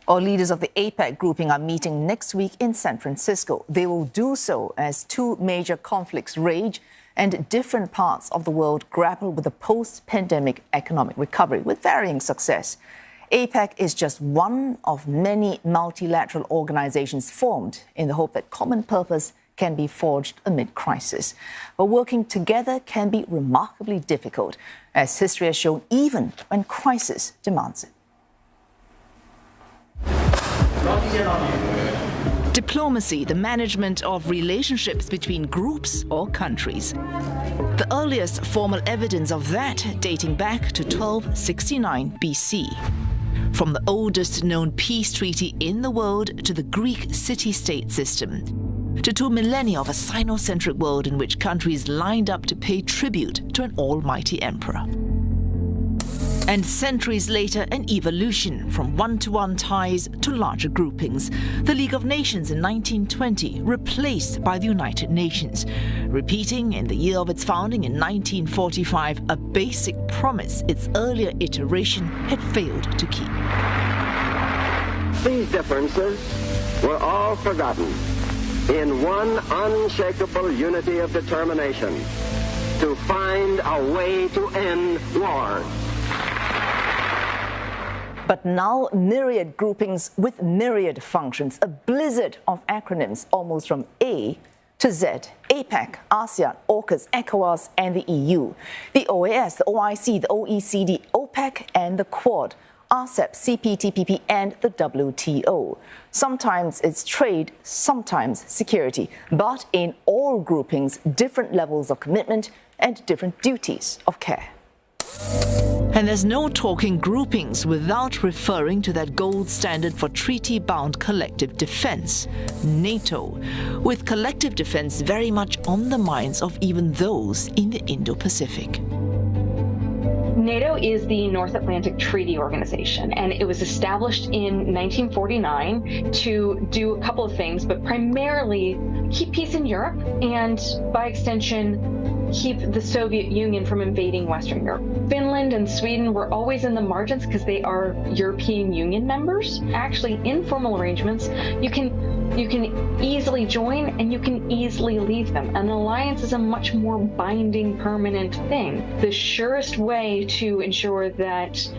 All leaders of the APEC grouping are meeting next week in San Francisco. They will do so as two major conflicts rage and different parts of the world grapple with the post-pandemic economic recovery with varying success. APEC is just one of many multilateral organizations formed in the hope that common purpose can be forged amid crisis. But working together can be remarkably difficult, as history has shown, even when crisis demands it. Diplomacy, the management of relationships between groups or countries. The earliest formal evidence of that dating back to 1269 BC. From the oldest known peace treaty in the world to the Greek city-state system, to 2 millennia of a Sino-centric world in which countries lined up to pay tribute to an almighty emperor. And centuries later, an evolution from one-to-one ties to larger groupings. The League of Nations in 1920, replaced by the United Nations, repeating in the year of its founding in 1945 a basic promise its earlier iteration had failed to keep. These differences were all forgotten in one unshakable unity of determination to find a way to end war. But now myriad groupings with myriad functions, a blizzard of acronyms almost from A to Z, APEC, ASEAN, AUKUS, ECOWAS and the EU, the OAS, the OIC, the OECD, OPEC and the Quad, RCEP, CPTPP and the WTO. Sometimes it's trade, sometimes security, but in all groupings, different levels of commitment and different duties of care. And there's no talking groupings without referring to that gold standard for treaty-bound collective defense, NATO, with collective defense very much on the minds of even those in the Indo-Pacific. NATO is the North Atlantic Treaty Organization, and it was established in 1949 to do a couple of things, but primarily keep peace in Europe and, by extension, keep the Soviet Union from invading Western Europe. Finland and Sweden were always in the margins because they are European Union members. Actually, informal arrangements, you can easily join and you can easily leave them. An alliance is a much more binding, permanent thing. The surest way to ensure that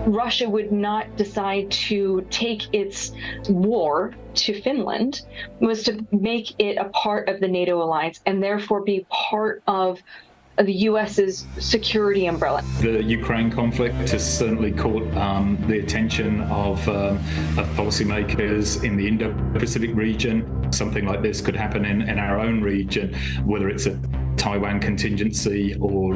Russia would not decide to take its war to Finland was to make it a part of the NATO alliance and therefore be part of the U.S.'s security umbrella. The Ukraine conflict has certainly caught the attention of policymakers in the Indo-Pacific region. Something like this could happen in our own region, whether it's a Taiwan contingency or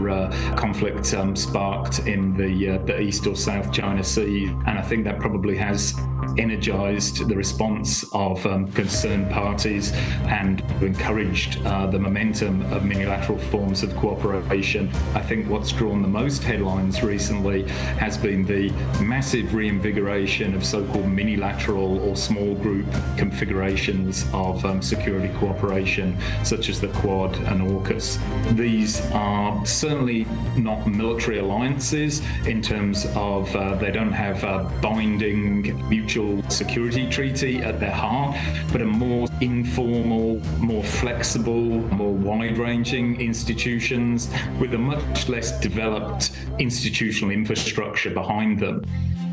conflict sparked in the East or South China Sea. And I think that probably has energized the response of concerned parties and encouraged the momentum of multilateral forms of cooperation. I think what's drawn the most headlines recently has been the massive reinvigoration of so-called minilateral or small group configurations of security cooperation, such as the Quad and AUKUS. These are certainly not military alliances in terms of they don't have a binding mutual security treaty at their heart, but a more informal, more flexible, more wide-ranging institutions with a much less developed institutional infrastructure behind them.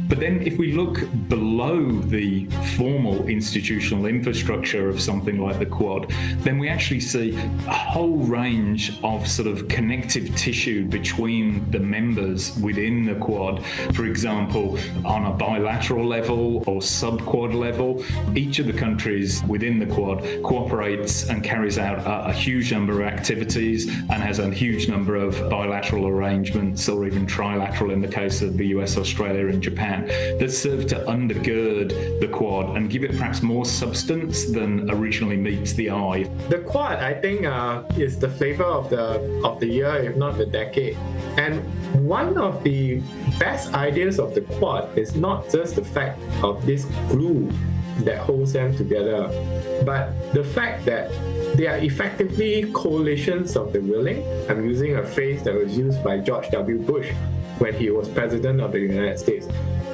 But then if we look below the formal institutional infrastructure of something like the Quad, then we actually see a whole range of sort of connective tissue between the members within the Quad. For example, on a bilateral level or sub-Quad level, each of the countries within the Quad cooperates and carries out a huge number of activities and has a huge number of bilateral arrangements or even trilateral in the case of the US, Australia and Japan, that serve to undergird the Quad and give it perhaps more substance than originally meets the eye. The Quad, I think, is the flavor of the year, if not the decade. And one of the best ideas of the Quad is not just the fact of this glue that holds them together, but the fact that they are effectively coalitions of the willing. I'm using a phrase that was used by George W. Bush when he was president of the United States.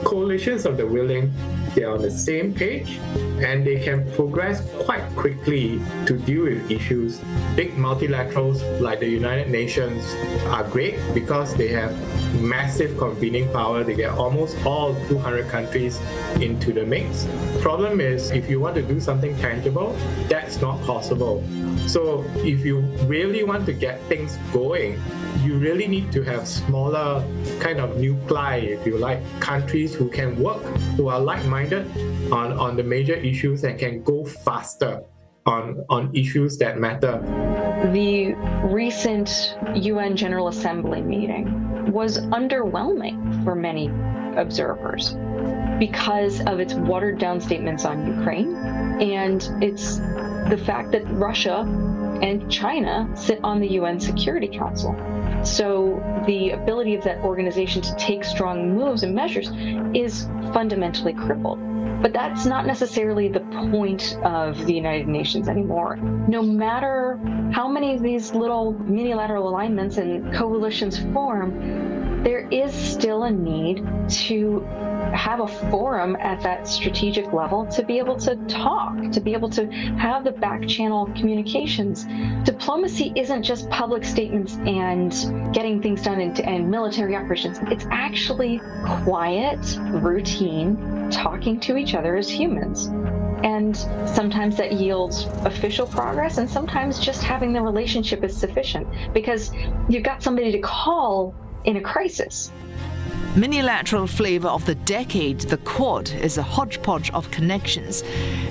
Coalitions of the willing they're on the same page, and they can progress quite quickly to deal with issues. Big multilaterals like the United Nations are great because they have massive convening power. They get almost all 200 countries into the mix. Problem is, if you want to do something tangible, that's not possible. So if you really want to get things going, you really need to have smaller kind of nuclei, if you like, countries who can work, who are like-minded on the major issues and can go faster on issues that matter. The recent UN General Assembly meeting was underwhelming for many observers because of its watered-down statements on Ukraine, and it's the fact that Russia and China sit on the UN Security Council. So the ability of that organization to take strong moves and measures is fundamentally crippled. But that's not necessarily the point of the United Nations anymore. No matter how many of these little unilateral alignments and coalitions form, there is still a need to have a forum at that strategic level to be able to talk, to be able to have the back channel communications. Diplomacy isn't just public statements and getting things done and military operations. It's actually quiet, routine, talking to each other as humans. And sometimes that yields official progress, and sometimes just having the relationship is sufficient because you've got somebody to call in a crisis. Minilateral flavor of the decade, the Quad is a hodgepodge of connections,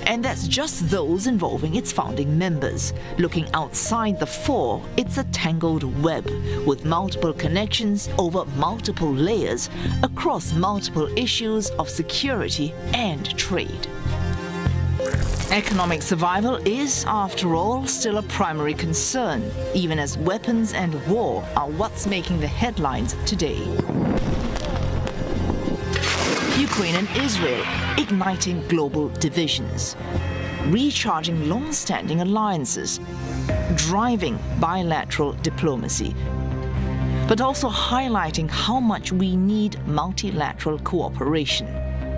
and that's just those involving its founding members. Looking outside the four, it's a tangled web with multiple connections over multiple layers across multiple issues of security and trade. Economic survival is, after all, still a primary concern, even as weapons and war are what's making the headlines today. Ukraine and Israel igniting global divisions, recharging long-standing alliances, driving bilateral diplomacy, but also highlighting how much we need multilateral cooperation,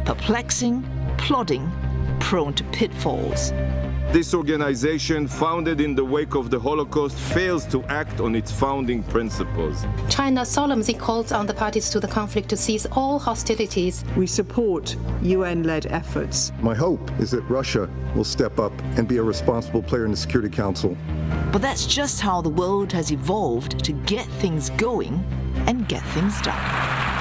perplexing, plodding, prone to pitfalls. This organization, founded in the wake of the Holocaust, fails to act on its founding principles. China solemnly calls on the parties to the conflict to cease all hostilities. We support UN-led efforts. My hope is that Russia will step up and be a responsible player in the Security Council. But that's just how the world has evolved to get things going and get things done.